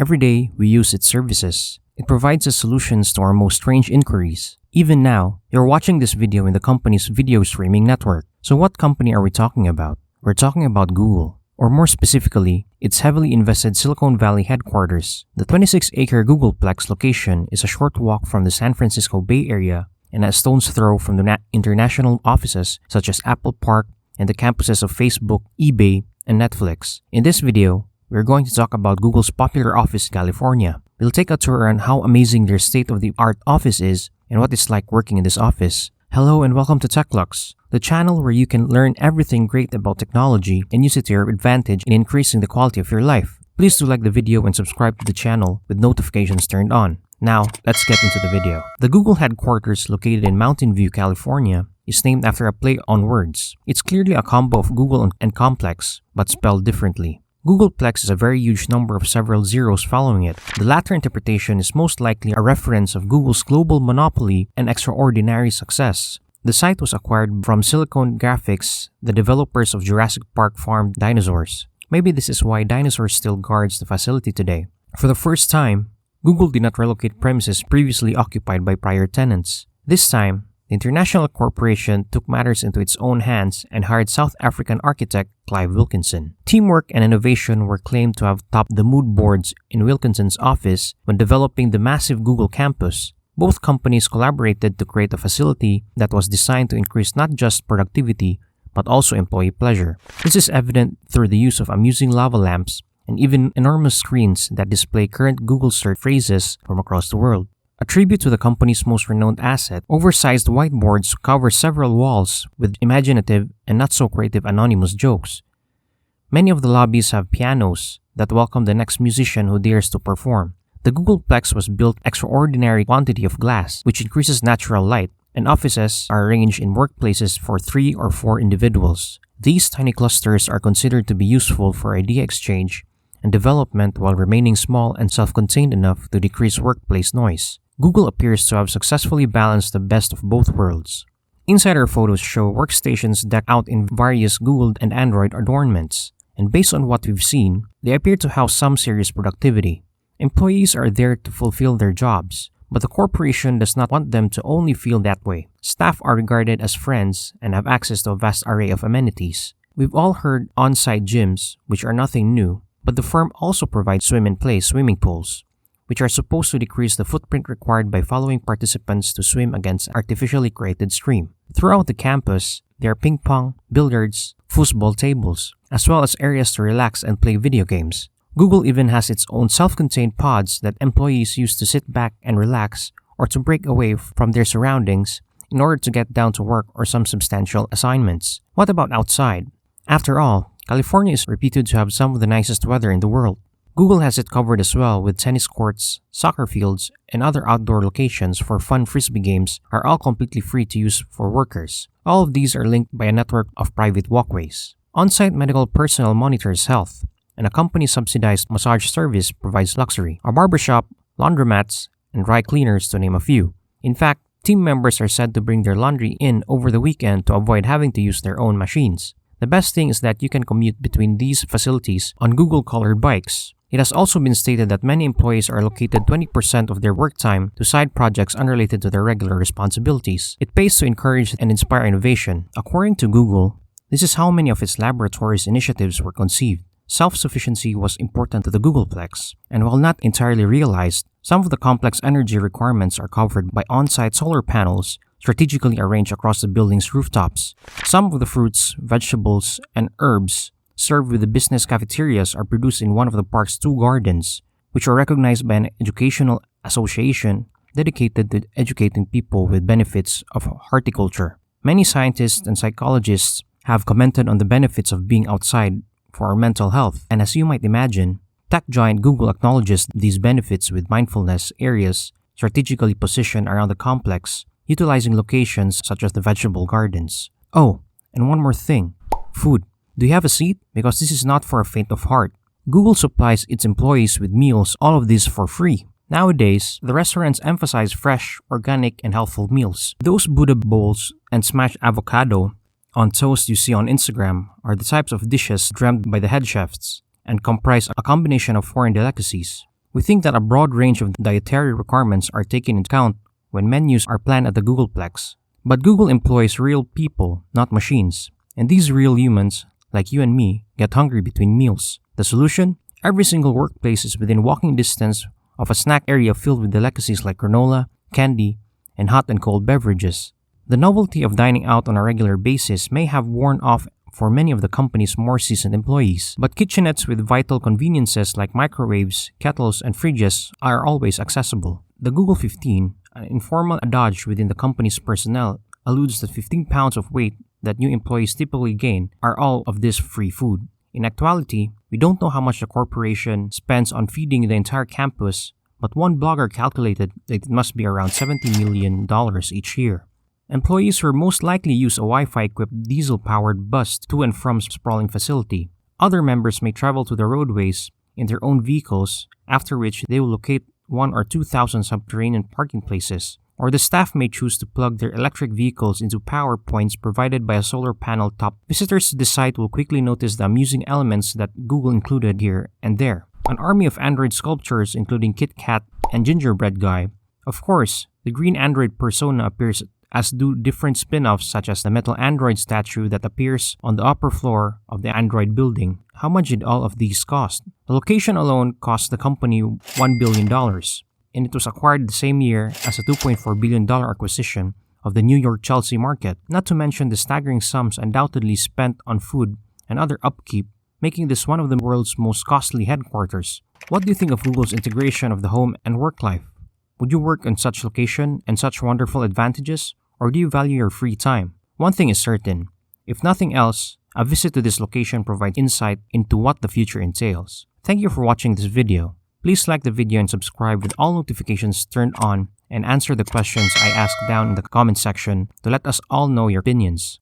Every day, we use its services. It provides us solutions to our most strange inquiries. Even now, you're watching this video in the company's video streaming network. So what company are we talking about? We're talking about Google. Or more specifically, its heavily invested Silicon Valley headquarters. The 26-acre Googleplex location is a short walk from the San Francisco Bay Area and a stone's throw from the international offices such as Apple Park and the campuses of Facebook, eBay, and Netflix. In this video, we're going to talk about Google's popular office in California. We'll take a tour on how amazing their state-of-the-art office is and what it's like working in this office. Hello and welcome to TechLux, the channel where you can learn everything great about technology and use it to your advantage in increasing the quality of your life. Please do like the video and subscribe to the channel with notifications turned on. Now, let's get into the video. The Google headquarters, located in Mountain View, California, is named after a play on words. It's clearly a combo of Google and complex, but spelled differently. Googleplex is a very huge number of several zeros following it. The latter interpretation is most likely a reference of Google's global monopoly and extraordinary success. The site was acquired from Silicon Graphics, the developers of Jurassic Park farmed dinosaurs. Maybe this is why dinosaurs still guards the facility today. For the first time, Google did not relocate premises previously occupied by prior tenants. This time, the international corporation took matters into its own hands and hired South African architect Clive Wilkinson. Teamwork and innovation were claimed to have topped the mood boards in Wilkinson's office when developing the massive Google campus. Both companies collaborated to create a facility that was designed to increase not just productivity, but also employee pleasure. This is evident through the use of amusing lava lamps and even enormous screens that display current Google search phrases from across the world. A tribute to the company's most renowned asset, oversized whiteboards cover several walls with imaginative and not-so-creative anonymous jokes. Many of the lobbies have pianos that welcome the next musician who dares to perform. The Googleplex was built extraordinary quantity of glass, which increases natural light, and offices are arranged in workplaces for 3 or 4 individuals. These tiny clusters are considered to be useful for idea exchange and development while remaining small and self-contained enough to decrease workplace noise. Google appears to have successfully balanced the best of both worlds. Insider photos show workstations decked out in various Google and Android adornments, and based on what we've seen, they appear to have some serious productivity. Employees are there to fulfill their jobs, but the corporation does not want them to only feel that way. Staff are regarded as friends and have access to a vast array of amenities. We've all heard on-site gyms, which are nothing new, but the firm also provides swim-and-play swimming pools, which are supposed to decrease the footprint required by following participants to swim against an artificially created stream. Throughout the campus, there are ping pong, billiards, foosball tables, as well as areas to relax and play video games. Google even has its own self-contained pods that employees use to sit back and relax or to break away from their surroundings in order to get down to work or some substantial assignments. What about outside? After all, California is reputed to have some of the nicest weather in the world. Google has it covered as well, with tennis courts, soccer fields, and other outdoor locations for fun frisbee games are all completely free to use for workers. All of these are linked by a network of private walkways. On-site medical personnel monitors health, and a company-subsidized massage service provides luxury. A barbershop, laundromats, and dry cleaners to name a few. In fact, team members are said to bring their laundry in over the weekend to avoid having to use their own machines. The best thing is that you can commute between these facilities on Google-colored bikes. It has also been stated that many employees are allocated 20% of their work time to side projects unrelated to their regular responsibilities. It pays to encourage and inspire innovation. According to Google, this is how many of its laboratories initiatives were conceived. Self-sufficiency was important to the Googleplex, and while not entirely realized, some of the complex energy requirements are covered by on-site solar panels strategically arranged across the building's rooftops. Some of the fruits, vegetables, and herbs served with the business cafeterias are produced in one of the park's 2 gardens, which are recognized by an educational association dedicated to educating people with benefits of horticulture. Many scientists and psychologists have commented on the benefits of being outside for our mental health, and as you might imagine, tech giant Google acknowledges these benefits with mindfulness areas strategically positioned around the complex, utilizing locations such as the vegetable gardens. Oh, and one more thing, food. Do you have a seat? Because this is not for a faint of heart. Google supplies its employees with meals, all of these for free. Nowadays, the restaurants emphasize fresh, organic, and healthful meals. Those Buddha bowls and smashed avocado on toast you see on Instagram are the types of dishes dreamt by the head chefs and comprise a combination of foreign delicacies. We think that a broad range of dietary requirements are taken into account when menus are planned at the Googleplex. But Google employs real people, not machines. And these real humans, like you and me, get hungry between meals. The solution? Every single workplace is within walking distance of a snack area filled with delicacies like granola, candy, and hot and cold beverages. The novelty of dining out on a regular basis may have worn off for many of the company's more seasoned employees, but kitchenettes with vital conveniences like microwaves, kettles, and fridges are always accessible. The Google 15, an informal adage within the company's personnel, alludes that 15 pounds of weight that new employees typically gain are all of this free food. In actuality, we don't know how much the corporation spends on feeding the entire campus, but one blogger calculated that it must be around $70 million each year. Employees will most likely use a Wi-Fi-equipped diesel-powered bus to and from sprawling facility. Other members may travel to the roadways in their own vehicles, after which they will locate 1,000 or 2,000 subterranean parking places. Or the staff may choose to plug their electric vehicles into power points provided by a solar panel top. Visitors to the site will quickly notice the amusing elements that Google included here and there. An army of Android sculptures including Kit Kat and Gingerbread Guy. Of course, the green Android persona appears, as do different spin-offs such as the metal Android statue that appears on the upper floor of the Android building. How much did all of these cost? The location alone cost the company $1 billion, and it was acquired the same year as a $2.4 billion acquisition of the New York Chelsea market, not to mention the staggering sums undoubtedly spent on food and other upkeep, making this one of the world's most costly headquarters. What do you think of Google's integration of the home and work life? Would you work in such location and such wonderful advantages? Or do you value your free time? One thing is certain. If nothing else, a visit to this location provides insight into what the future entails. Thank you for watching this video. Please like the video and subscribe with all notifications turned on and answer the questions I asked down in the comment section to let us all know your opinions.